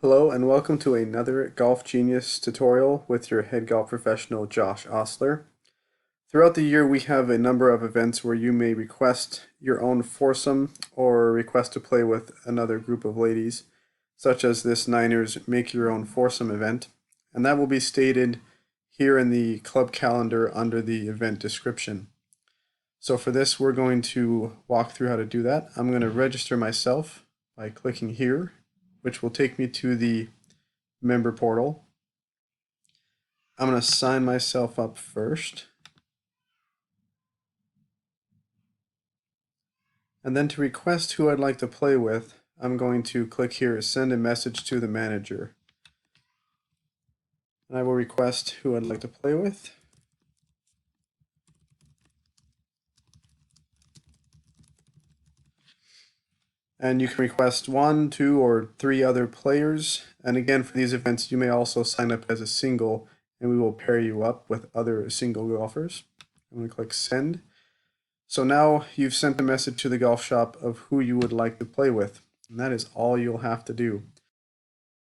Hello and welcome to another Golf Genius tutorial with your head golf professional Josh Osler. Throughout the year we have a number of events where you may request your own foursome or request to play with another group of ladies, such as this Niners Make Your Own Foursome event, and that will be stated here in the club calendar under the event description. So for this we're going to walk through how to do that. I'm going to register myself by clicking here, which will take me to the member portal. I'm going to sign myself up first. And then to request who I'd like to play with, I'm going to click here, send a message to the manager. And I will request who I'd like to play with. And you can request 1, 2, or 3 other players. And again, for these events, you may also sign up as a single, and we will pair you up with other single golfers. I'm going to click send. So now you've sent a message to the golf shop of who you would like to play with, and that is all you'll have to do.